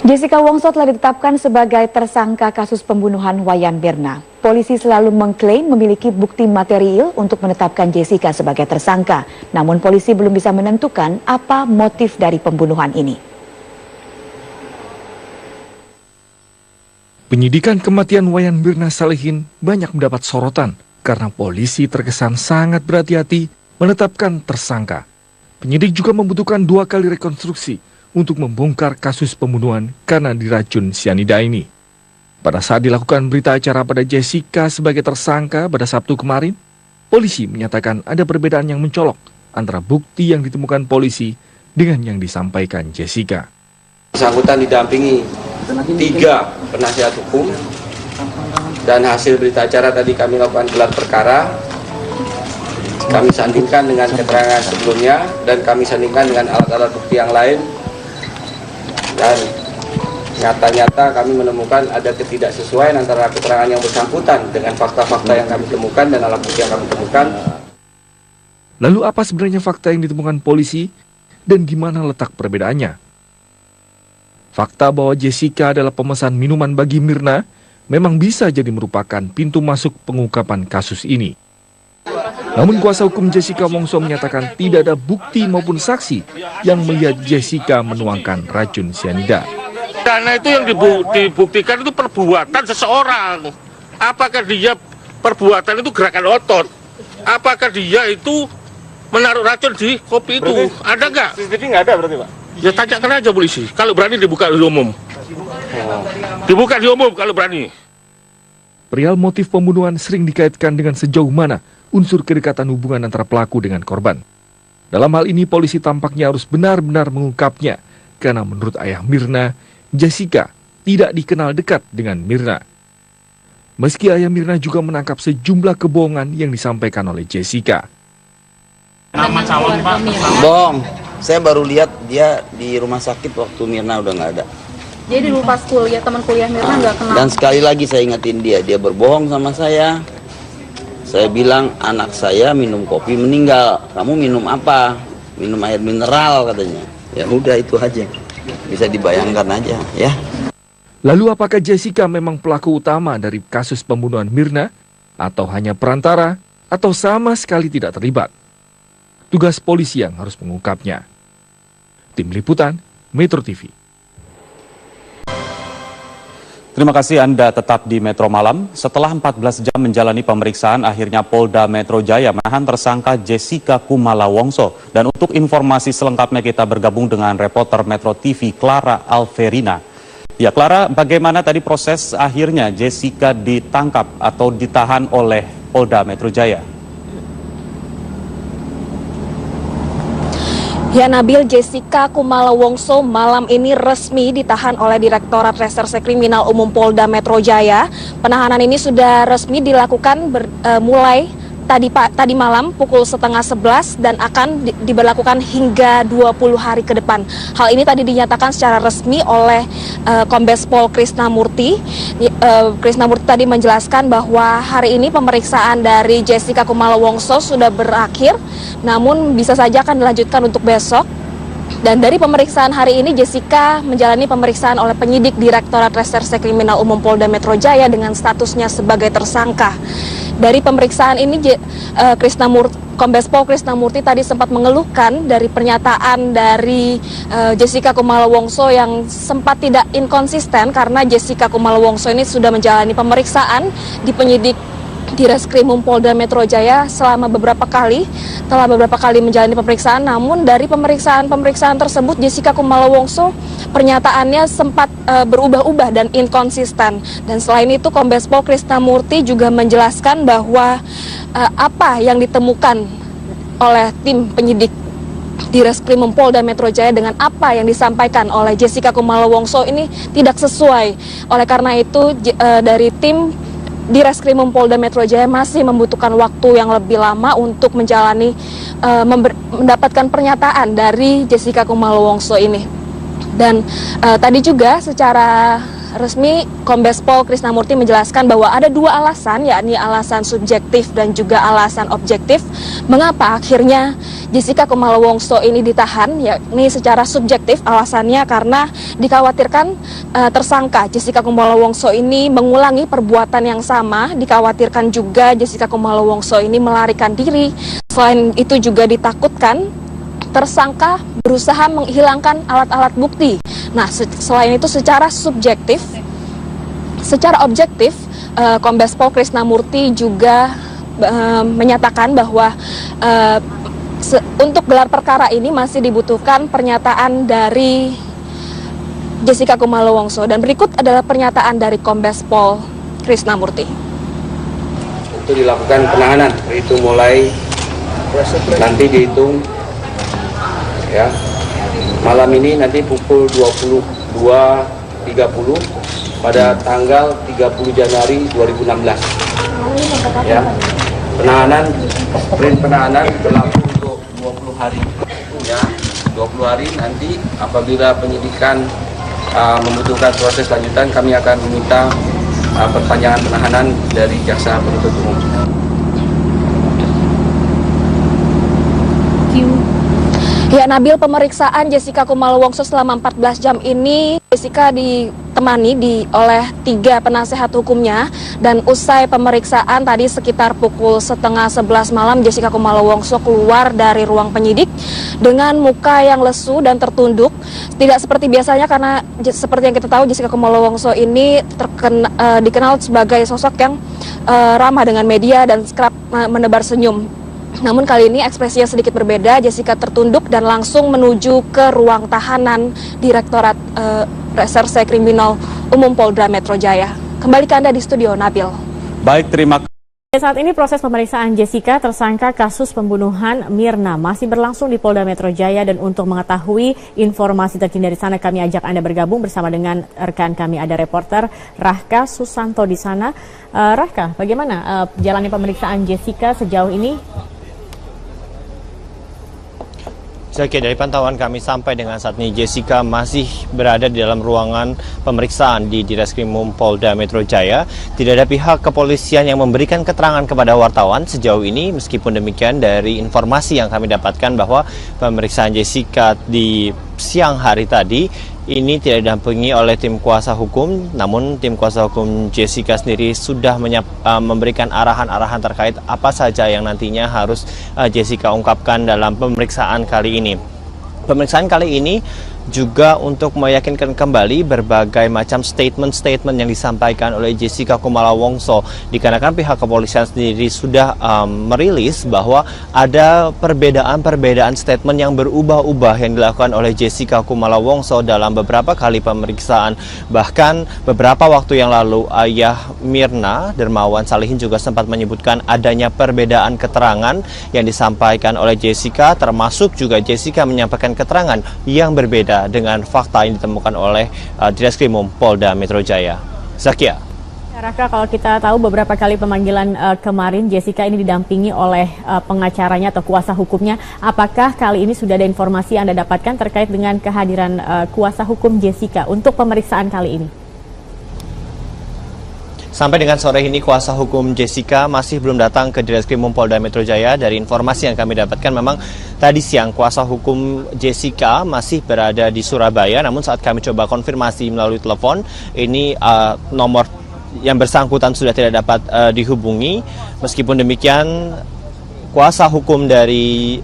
Jessica Wongso telah ditetapkan sebagai tersangka kasus pembunuhan Wayan Mirna. Polisi selalu mengklaim memiliki bukti material untuk menetapkan Jessica sebagai tersangka. Namun polisi belum bisa menentukan apa motif dari pembunuhan ini. Penyidikan kematian Wayan Mirna Salihin banyak mendapat sorotan karena polisi terkesan sangat berhati-hati menetapkan tersangka. Penyidik juga membutuhkan 2 kali rekonstruksi untuk membongkar kasus pembunuhan karena diracun sianida ini. Pada saat dilakukan berita acara pada Jessica sebagai tersangka pada Sabtu kemarin, polisi menyatakan ada perbedaan yang mencolok antara bukti yang ditemukan polisi dengan yang disampaikan Jessica. Bersangkutan didampingi 3 penasihat hukum dan hasil berita acara tadi kami lakukan gelar perkara. Kami sandingkan dengan keterangan sebelumnya dan kami sandingkan dengan alat-alat bukti yang lain. Dan nyata-nyata kami menemukan ada ketidaksesuaian antara keterangan yang bersangkutan dengan fakta-fakta yang kami temukan dan alat bukti yang kami temukan. Lalu apa sebenarnya fakta yang ditemukan polisi dan gimana letak perbedaannya? Fakta bahwa Jessica adalah pemesan minuman bagi Mirna memang bisa jadi merupakan pintu masuk pengungkapan kasus ini. Namun kuasa hukum Jessica Wongso menyatakan tidak ada bukti maupun saksi yang melihat Jessica menuangkan racun sianida. Karena itu yang dibuktikan itu perbuatan seseorang. Apakah dia perbuatan itu gerakan otot? Apakah dia itu menaruh racun di kopi itu? Berarti ada nggak? CCTV nggak ada berarti Pak? Ya tanyakan aja polisi. Kalau berani dibuka di umum. Dibuka di umum kalau berani. Perihal motif pembunuhan sering dikaitkan dengan sejauh mana unsur kedekatan hubungan antara pelaku dengan korban. Dalam hal ini polisi tampaknya harus benar-benar mengungkapnya karena menurut ayah Mirna, Jessica tidak dikenal dekat dengan Mirna. Meski ayah Mirna juga menangkap sejumlah kebohongan yang disampaikan oleh Jessica. Nama calon Pak? Bohong, saya baru lihat dia di rumah sakit waktu Mirna udah nggak ada. Jadi dulu pas kuliah, teman kuliah Mirna nggak kenal. Dan sekali lagi saya ingetin dia berbohong sama saya. Saya bilang anak saya minum kopi meninggal. Kamu minum apa? Minum air mineral katanya. Ya udah itu aja. Bisa dibayangkan aja ya. Lalu apakah Jessica memang pelaku utama dari kasus pembunuhan Mirna? Atau hanya perantara? Atau sama sekali tidak terlibat? Tugas polisi yang harus mengungkapnya. Tim Liputan, Metro TV. Terima kasih Anda tetap di Metro Malam. Setelah 14 jam menjalani pemeriksaan, akhirnya Polda Metro Jaya menahan tersangka Jessica Kumala Wongso. Dan untuk informasi selengkapnya kita bergabung dengan reporter Metro TV Clara Alverina. Ya Clara, bagaimana tadi proses akhirnya Jessica ditangkap atau ditahan oleh Polda Metro Jaya? Ya Nabil, Jessica Kumala Wongso malam ini resmi ditahan oleh Direktorat Reserse Kriminal Umum Polda Metro Jaya. Penahanan ini sudah resmi dilakukan mulai tadi malam pukul 10:30 dan akan diberlakukan hingga 20 hari ke depan. Hal ini tadi dinyatakan secara resmi oleh Kombes Pol Krisnamurti. Krisnamurti tadi menjelaskan bahwa hari ini pemeriksaan dari Jessica Kumala Wongso sudah berakhir, namun bisa saja akan dilanjutkan untuk besok. Dan dari pemeriksaan hari ini, Jessica menjalani pemeriksaan oleh penyidik Direktorat Reserse Kriminal Umum Polda Metro Jaya dengan statusnya sebagai tersangka. Dari pemeriksaan ini, Kombes Pol Krisnamurti tadi sempat mengeluhkan dari pernyataan dari Jessica Kumala Wongso yang sempat tidak inkonsisten karena Jessica Kumala Wongso ini sudah menjalani pemeriksaan di penyidik di Reskrimum Polda Metro Jaya telah beberapa kali menjalani pemeriksaan. Namun dari pemeriksaan tersebut Jessica Kumala Wongso pernyataannya sempat berubah-ubah dan inkonsisten. Dan selain itu Kombes Pol Krisnamurti juga menjelaskan bahwa apa yang ditemukan oleh tim penyidik di Reskrimum Polda Metro Jaya dengan apa yang disampaikan oleh Jessica Kumala Wongso ini tidak sesuai. Oleh karena itu dari tim di Reskrimum Polda Metro Jaya masih membutuhkan waktu yang lebih lama untuk mendapatkan pernyataan dari Jessica Kumala Wongso ini. Dan tadi juga secara resmi Kombes Pol Krisnamurti menjelaskan bahwa ada dua alasan, yakni alasan subjektif dan juga alasan objektif mengapa akhirnya Jessica Kumala Wongso ini ditahan, yakni secara subjektif alasannya karena dikhawatirkan tersangka Jessica Kumala Wongso ini mengulangi perbuatan yang sama, dikhawatirkan juga Jessica Kumala Wongso ini melarikan diri. Selain itu juga ditakutkan tersangka berusaha menghilangkan alat-alat bukti. Nah, selain itu secara subjektif, secara objektif, Kombes Pol Krisnamurti juga menyatakan bahwa untuk gelar perkara ini masih dibutuhkan pernyataan dari Jessica Kumala Wongso. Dan berikut adalah pernyataan dari Kombes Pol Krisnamurti. Untuk dilakukan penahanan, itu mulai nanti dihitung ya, malam ini nanti pukul 22.30 pada tanggal 30 Januari 2016 ya. Sprint penahanan berlaku untuk 20 hari ya. 20 hari nanti apabila penyidikan membutuhkan proses lanjutan, kami akan meminta perpanjangan penahanan dari jaksa penuntut umum. Ya, Nabil, pemeriksaan Jessica Kumala Wongso selama 14 jam ini Jessica ditemani oleh 3 penasehat hukumnya, dan usai pemeriksaan tadi sekitar pukul 10:30 malam Jessica Kumala Wongso keluar dari ruang penyidik dengan muka yang lesu dan tertunduk. Tidak seperti biasanya karena seperti yang kita tahu Jessica Kumala Wongso ini dikenal sebagai sosok yang ramah dengan media dan kerap menebar senyum. Namun kali ini ekspresinya sedikit berbeda. Jessica tertunduk dan langsung menuju ke ruang tahanan Direktorat Reserse Kriminal Umum Polda Metro Jaya. Kembali ke Anda di studio, Nabil. Baik, terima kasih. Saat ini proses pemeriksaan Jessica tersangka kasus pembunuhan Mirna masih berlangsung di Polda Metro Jaya, dan untuk mengetahui informasi terkini dari sana kami ajak Anda bergabung bersama dengan rekan kami, ada reporter Rahka Susanto di sana. Rahka, bagaimana jalannya pemeriksaan Jessica sejauh ini? Zaki, dari pantauan kami sampai dengan saat ini Jessica masih berada di dalam ruangan pemeriksaan di Direskrimum Polda Metro Jaya. Tidak ada pihak kepolisian yang memberikan keterangan kepada wartawan sejauh ini. Meskipun demikian, dari informasi yang kami dapatkan bahwa pemeriksaan Jessica di siang hari tadi ini tidak didampingi oleh tim kuasa hukum, namun tim kuasa hukum Jessica sendiri sudah memberikan arahan-arahan terkait apa saja yang nantinya harus Jessica ungkapkan dalam pemeriksaan kali ini. Pemeriksaan kali ini juga untuk meyakinkan kembali berbagai macam statement-statement yang disampaikan oleh Jessica Kumala Wongso, dikarenakan pihak kepolisian sendiri sudah merilis bahwa ada perbedaan statement yang berubah-ubah yang dilakukan oleh Jessica Kumala Wongso dalam beberapa kali pemeriksaan. Bahkan beberapa waktu yang lalu ayah Mirna, Dermawan Salihin, juga sempat menyebutkan adanya perbedaan keterangan yang disampaikan oleh Jessica, termasuk juga Jessica menyampaikan keterangan yang berbeda dengan fakta yang ditemukan oleh Direskrimum Polda Metro Jaya. Zakia. Raka, kalau kita tahu beberapa kali pemanggilan kemarin Jessica ini didampingi oleh pengacaranya atau kuasa hukumnya. Apakah kali ini sudah ada informasi yang Anda dapatkan terkait dengan kehadiran kuasa hukum Jessica untuk pemeriksaan kali ini? Sampai dengan sore ini kuasa hukum Jessica masih belum datang ke Direskrimum Polda Metro Jaya. Dari informasi yang kami dapatkan memang tadi siang kuasa hukum Jessica masih berada di Surabaya. Namun saat kami coba konfirmasi melalui telepon, ini nomor yang bersangkutan sudah tidak dapat dihubungi. Meskipun demikian, kuasa hukum dari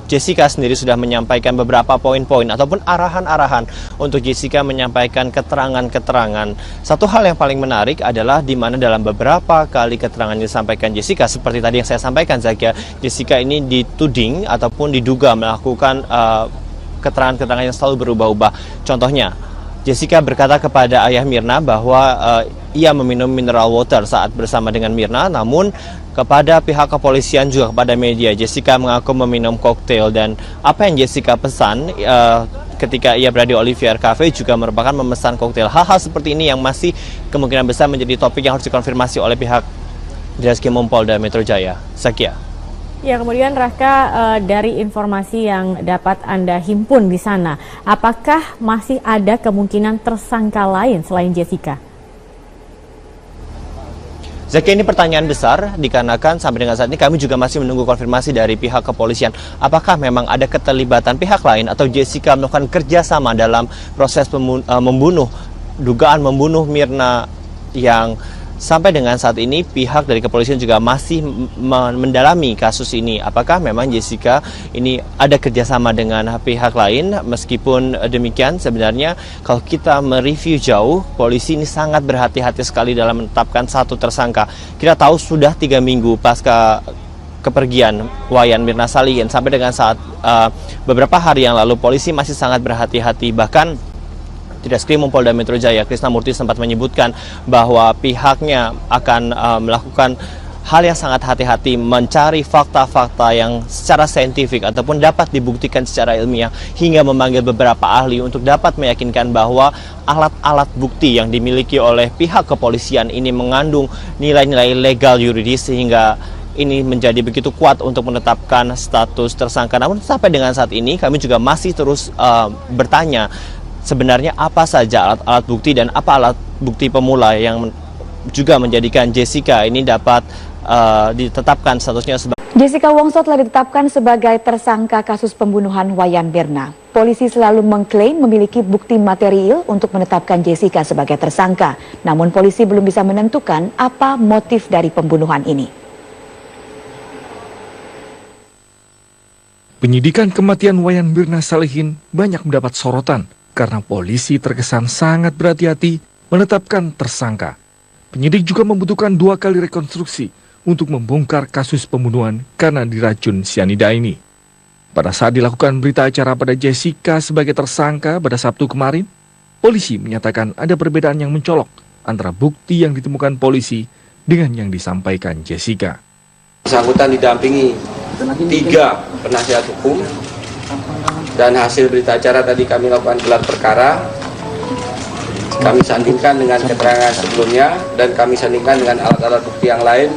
Jessica sendiri sudah menyampaikan beberapa poin-poin ataupun arahan-arahan untuk Jessica menyampaikan keterangan-keterangan. Satu hal yang paling menarik adalah di mana dalam beberapa kali keterangan yang disampaikan Jessica, seperti tadi yang saya sampaikan, Zakia, Jessica ini dituding ataupun diduga melakukan keterangan-keterangan yang selalu berubah-ubah. Contohnya, Jessica berkata kepada ayah Mirna bahwa ia meminum mineral water saat bersama dengan Mirna, namun kepada pihak kepolisian juga kepada media, Jessica mengaku meminum koktail, dan apa yang Jessica pesan ketika ia berada di Olivier Cafe juga merupakan memesan koktail. Hal-hal seperti ini yang masih kemungkinan besar menjadi topik yang harus dikonfirmasi oleh pihak Direskrimum Polda Metro Jaya. Zakia. Ya, kemudian Raka, dari informasi yang dapat Anda himpun di sana, apakah masih ada kemungkinan tersangka lain selain Jessica? Zaki, ini pertanyaan besar dikarenakan sampai dengan saat ini kami juga masih menunggu konfirmasi dari pihak kepolisian. Apakah memang ada keterlibatan pihak lain atau Jessica melakukan kerjasama dalam proses dugaan membunuh Mirna, yang sampai dengan saat ini pihak dari kepolisian juga masih mendalami kasus ini. Apakah memang Jessica ini ada kerjasama dengan pihak lain? Meskipun demikian, sebenarnya kalau kita mereview jauh, polisi ini sangat berhati-hati sekali dalam menetapkan satu tersangka. Kita tahu sudah 3 minggu pasca kepergian Wayan Mirna Salihin, sampai dengan saat beberapa hari yang lalu polisi masih sangat berhati-hati. Bahkan di Reskrimum Polda Metro Jaya, Krisnamurti sempat menyebutkan bahwa pihaknya akan melakukan hal yang sangat hati-hati, mencari fakta-fakta yang secara saintifik ataupun dapat dibuktikan secara ilmiah, hingga memanggil beberapa ahli untuk dapat meyakinkan bahwa alat-alat bukti yang dimiliki oleh pihak kepolisian ini mengandung nilai-nilai legal yuridis, sehingga ini menjadi begitu kuat untuk menetapkan status tersangka. Namun sampai dengan saat ini kami juga masih terus bertanya, sebenarnya apa saja alat-alat bukti dan apa alat bukti pemula yang juga menjadikan Jessica ini dapat ditetapkan statusnya sebagai... Jessica Wongso telah ditetapkan sebagai tersangka kasus pembunuhan Wayan Mirna. Polisi selalu mengklaim memiliki bukti material untuk menetapkan Jessica sebagai tersangka. Namun polisi belum bisa menentukan apa motif dari pembunuhan ini. Penyidikan kematian Wayan Mirna Salihin banyak mendapat sorotan karena polisi terkesan sangat berhati-hati menetapkan tersangka. Penyidik juga membutuhkan 2 kali rekonstruksi untuk membongkar kasus pembunuhan karena diracun sianida ini. Pada saat dilakukan berita acara pada Jessica sebagai tersangka pada Sabtu kemarin, polisi menyatakan ada perbedaan yang mencolok antara bukti yang ditemukan polisi dengan yang disampaikan Jessica. Bersangkutan didampingi 3 penasihat hukum, dan hasil berita acara tadi kami lakukan gelar perkara, kami sandingkan dengan keterangan sebelumnya dan kami sandingkan dengan alat-alat bukti yang lain,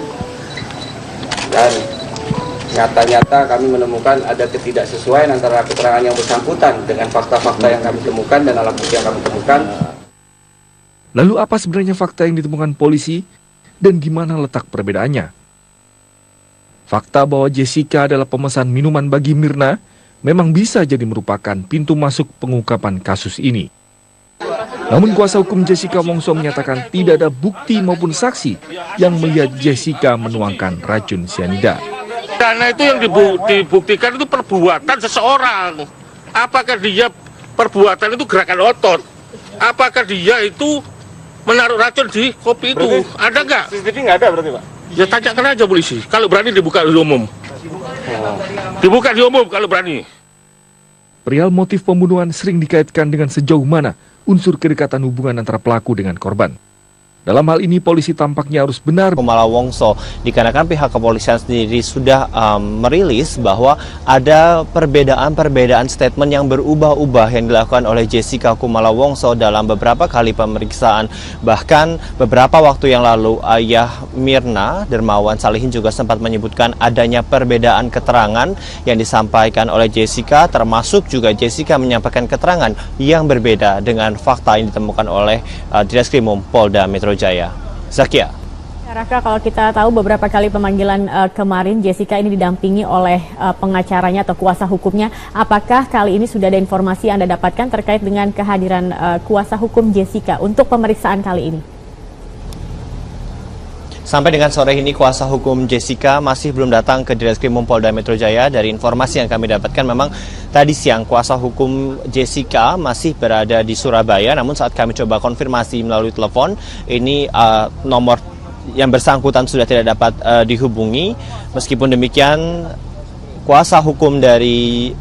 dan nyata-nyata kami menemukan ada ketidaksesuaian antara keterangan yang bersangkutan dengan fakta-fakta yang kami temukan dan alat bukti yang kami temukan. Lalu apa sebenarnya fakta yang ditemukan polisi dan gimana letak perbedaannya? Fakta bahwa Jessica adalah pemesan minuman bagi Mirna memang bisa jadi merupakan pintu masuk pengungkapan kasus ini. Namun kuasa hukum Jessica Wongso menyatakan tidak ada bukti maupun saksi yang melihat Jessica menuangkan racun sianida. Karena itu yang dibuktikan itu perbuatan seseorang. Apakah dia perbuatan itu gerakan otot? Apakah dia itu menaruh racun di kopi itu? Berarti ada nggak? CCTV nggak ada berarti, Pak? Ya tanyakan aja polisi. Kalau berani dibuka di umum. Dibuka di umum kalau berani. Perihal motif pembunuhan sering dikaitkan dengan sejauh mana unsur kedekatan hubungan antara pelaku dengan korban. Dalam hal ini polisi tampaknya harus benar. Kumala Wongso, dikarenakan pihak kepolisian sendiri sudah merilis bahwa ada perbedaan statement yang berubah-ubah yang dilakukan oleh Jessica Kumala Wongso dalam beberapa kali pemeriksaan. Bahkan beberapa waktu yang lalu ayah Mirna, Dermawan Salihin, juga sempat menyebutkan adanya perbedaan keterangan yang disampaikan oleh Jessica, termasuk juga Jessica menyampaikan keterangan yang berbeda dengan fakta yang ditemukan oleh Direskrimum Polda Metro Jaya. Zakia. Raka, kalau kita tahu beberapa kali pemanggilan kemarin Jessica ini didampingi oleh pengacaranya atau kuasa hukumnya. Apakah kali ini sudah ada informasi yang Anda dapatkan terkait dengan kehadiran kuasa hukum Jessica untuk pemeriksaan kali ini? Sampai dengan sore ini kuasa hukum Jessica masih belum datang ke Direskrimum Polda Metro Jaya. Dari informasi yang kami dapatkan memang tadi siang kuasa hukum Jessica masih berada di Surabaya. Namun saat kami coba konfirmasi melalui telepon, ini nomor yang bersangkutan sudah tidak dapat dihubungi. Meskipun demikian, kuasa hukum dari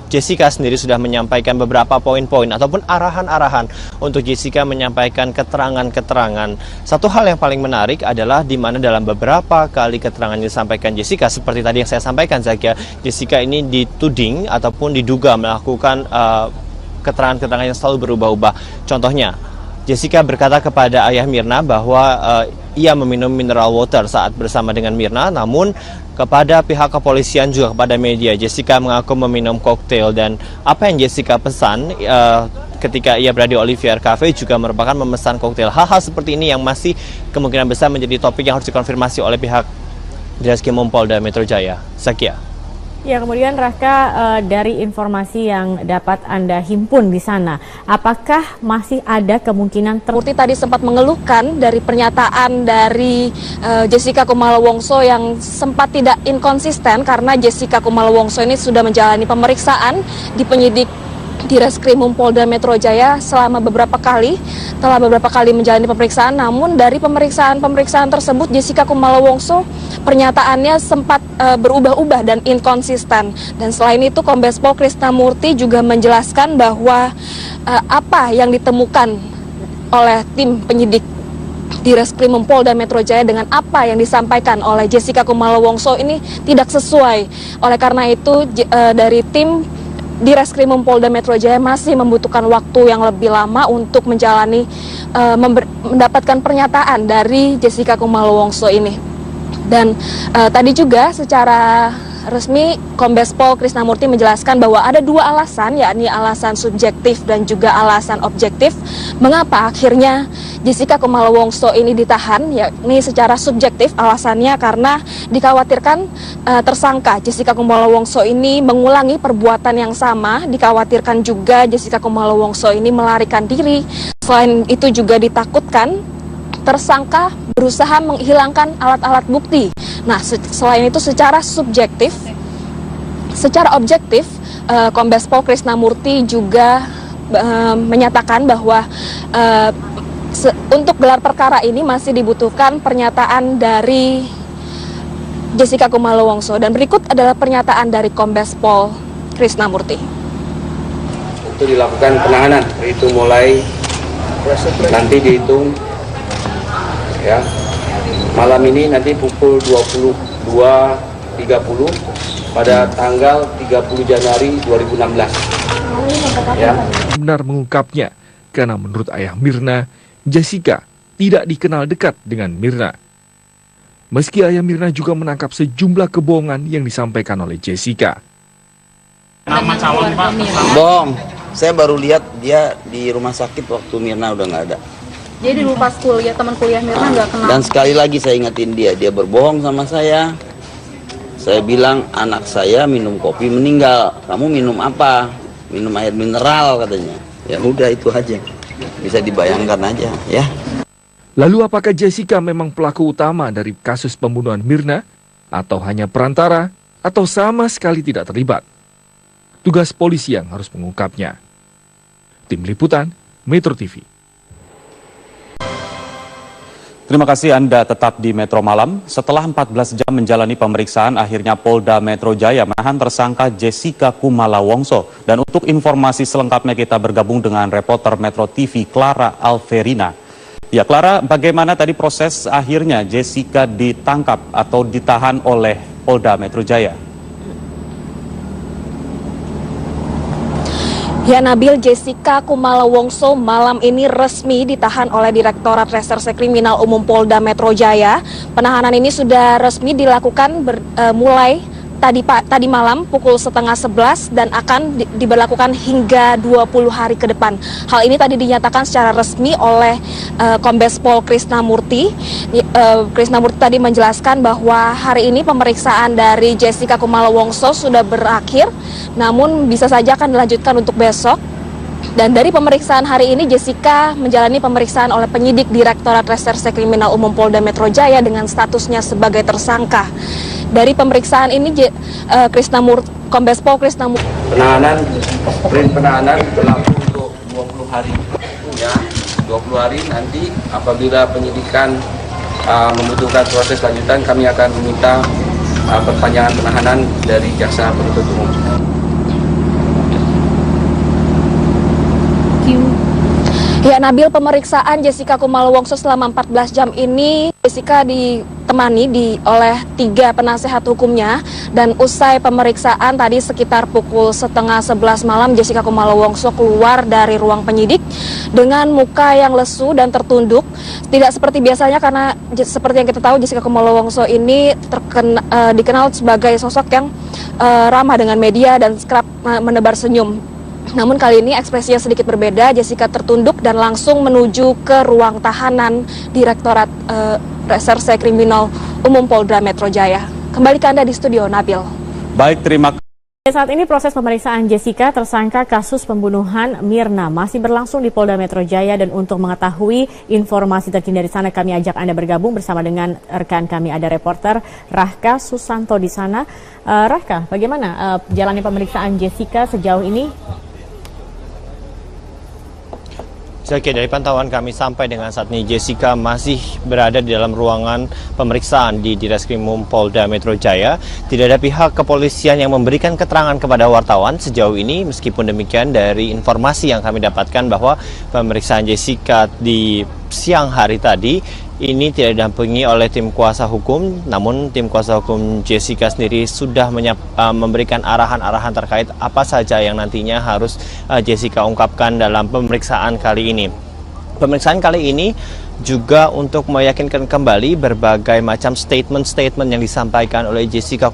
Jessica sendiri sudah menyampaikan beberapa poin-poin ataupun arahan-arahan untuk Jessica menyampaikan keterangan-keterangan. Satu hal yang paling menarik adalah di mana dalam beberapa kali keterangan yang disampaikan Jessica, seperti tadi yang saya sampaikan, Zakia, Jessica ini dituding ataupun diduga melakukan keterangan-keterangan yang selalu berubah-ubah. Contohnya, Jessica berkata kepada ayah Mirna bahwa ia meminum mineral water saat bersama dengan Mirna, namun kepada pihak kepolisian juga kepada media, Jessica mengaku meminum koktail, dan apa yang Jessica pesan ketika ia berada di Olivier Cafe juga merupakan memesan koktail. Hal-hal seperti ini yang masih kemungkinan besar menjadi topik yang harus dikonfirmasi oleh pihak Direskrimum Polda Metro Jaya. Sakia. Ya, kemudian Raka, dari informasi yang dapat Anda himpun di sana, apakah masih ada kemungkinan Murti tadi sempat mengeluhkan dari pernyataan dari Jessica Kumala Wongso yang sempat tidak inkonsisten karena Jessica Kumala Wongso ini sudah menjalani pemeriksaan di penyidik Direskrimum Polda Metro Jaya selama telah beberapa kali menjalani pemeriksaan. Namun dari pemeriksaan tersebut Jessica Kumala Wongso pernyataannya sempat berubah-ubah dan inkonsisten. Dan selain itu Kombes Pol Krisnamurti juga menjelaskan bahwa apa yang ditemukan oleh tim penyidik Direskrimum Polda Metro Jaya dengan apa yang disampaikan oleh Jessica Kumala Wongso ini tidak sesuai. Oleh karena itu dari tim Direskrimum Polda Metro Jaya masih membutuhkan waktu yang lebih lama untuk mendapatkan pernyataan dari Jessica Kumala Wongso ini. Dan tadi juga secara resmi Kombes Pol Krisnamurti menjelaskan bahwa ada dua alasan, yakni alasan subjektif dan juga alasan objektif mengapa akhirnya Jessica Kumala Wongso ini ditahan. Yakni secara subjektif alasannya karena dikhawatirkan tersangka Jessica Kumala Wongso ini mengulangi perbuatan yang sama, dikhawatirkan juga Jessica Kumala Wongso ini melarikan diri. Selain itu juga ditakutkan tersangka berusaha menghilangkan alat-alat bukti. Nah, selain itu secara objektif, Kombes Pol Krisnamurti juga menyatakan bahwa untuk gelar perkara ini masih dibutuhkan pernyataan dari Jessica Kumala Wongso. Dan berikut adalah pernyataan dari Kombes Pol Krisnamurti. Itu dilakukan penahanan, itu mulai nanti dihitung ya. Malam ini nanti pukul 22.30 pada tanggal 30 Januari 2016. Ya. Benar mengungkapnya, karena menurut ayah Mirna, Jessica tidak dikenal dekat dengan Mirna. Meski ayah Mirna juga menangkap sejumlah kebohongan yang disampaikan oleh Jessica. Bohong, saya baru lihat dia di rumah sakit waktu Mirna udah nggak ada. Jadi dulu pas kuliah, teman kuliah Mirna nggak kenal. Dan sekali lagi saya ingetin dia berbohong sama saya. Saya bilang anak saya minum kopi meninggal. Kamu minum apa? Minum air mineral katanya. Ya udah itu aja. Bisa dibayangkan aja ya. Lalu apakah Jessica memang pelaku utama dari kasus pembunuhan Mirna? Atau hanya perantara? Atau sama sekali tidak terlibat? Tugas polisi yang harus mengungkapnya. Tim Liputan, Metro TV. Terima kasih Anda tetap di Metro Malam. Setelah 14 jam menjalani pemeriksaan, akhirnya Polda Metro Jaya menahan tersangka Jessica Kumala Wongso. Dan untuk informasi selengkapnya kita bergabung dengan reporter Metro TV Clara Alverina. Ya Clara, bagaimana tadi proses akhirnya Jessica ditangkap atau ditahan oleh Polda Metro Jaya? Ya Nabil, Jessica Kumala Wongso malam ini resmi ditahan oleh Direktorat Reserse Kriminal Umum Polda Metro Jaya. Penahanan ini sudah resmi dilakukan mulai tadi malam pukul 10:30 dan akan diberlakukan hingga 20 hari ke depan. Hal ini tadi dinyatakan secara resmi oleh Kombes Pol Krisnamurti. Krisnamurti tadi menjelaskan bahwa hari ini pemeriksaan dari Jessica Kumala Wongso sudah berakhir, namun bisa saja akan dilanjutkan untuk besok. Dan dari pemeriksaan hari ini, Jessica menjalani pemeriksaan oleh penyidik Direktorat Reserse Kriminal Umum Polda Metro Jaya dengan statusnya sebagai tersangka. Dari pemeriksaan ini, Kombes Pol Krisnamurti. Penahanan berlaku untuk 20 hari. Ya, 20 hari nanti apabila penyidikan membutuhkan proses lanjutan, kami akan meminta perpanjangan penahanan dari jaksa penuntut umum. Ya, Nabil, pemeriksaan Jessica Kumala Wongso selama 14 jam ini, Jessica ditemani oleh 3 penasehat hukumnya, dan usai pemeriksaan tadi sekitar pukul 10:30 malam, Jessica Kumala Wongso keluar dari ruang penyidik dengan muka yang lesu dan tertunduk. Tidak seperti biasanya, karena seperti yang kita tahu, Jessica Kumala Wongso ini dikenal sebagai sosok yang ramah dengan media dan kerap menebar senyum. Namun kali ini ekspresinya sedikit berbeda. Jessica tertunduk dan langsung menuju ke ruang tahanan Direktorat Reserse Kriminal Umum Polda Metro Jaya. Kembali ke Anda di studio, Nabil. Baik, terima kasih. Saat ini proses pemeriksaan Jessica tersangka kasus pembunuhan Mirna masih berlangsung di Polda Metro Jaya, dan untuk mengetahui informasi terkini dari sana kami ajak Anda bergabung bersama dengan rekan kami, ada reporter Rahka Susanto di sana. Rahka, bagaimana jalannya pemeriksaan Jessica sejauh ini? Oke, dari pantauan kami sampai dengan saat ini Jessica masih berada di dalam ruangan pemeriksaan di Direskrimum Polda Metro Jaya. Tidak ada pihak kepolisian yang memberikan keterangan kepada wartawan sejauh ini. Meskipun demikian, dari informasi yang kami dapatkan bahwa pemeriksaan Jessica di siang hari tadi ini tidak didampingi oleh tim kuasa hukum, namun tim kuasa hukum Jessica sendiri sudah memberikan arahan-arahan terkait apa saja yang nantinya harus Jessica ungkapkan dalam pemeriksaan kali ini. Pemeriksaan kali ini juga untuk meyakinkan kembali berbagai macam statement-statement yang disampaikan oleh Jessica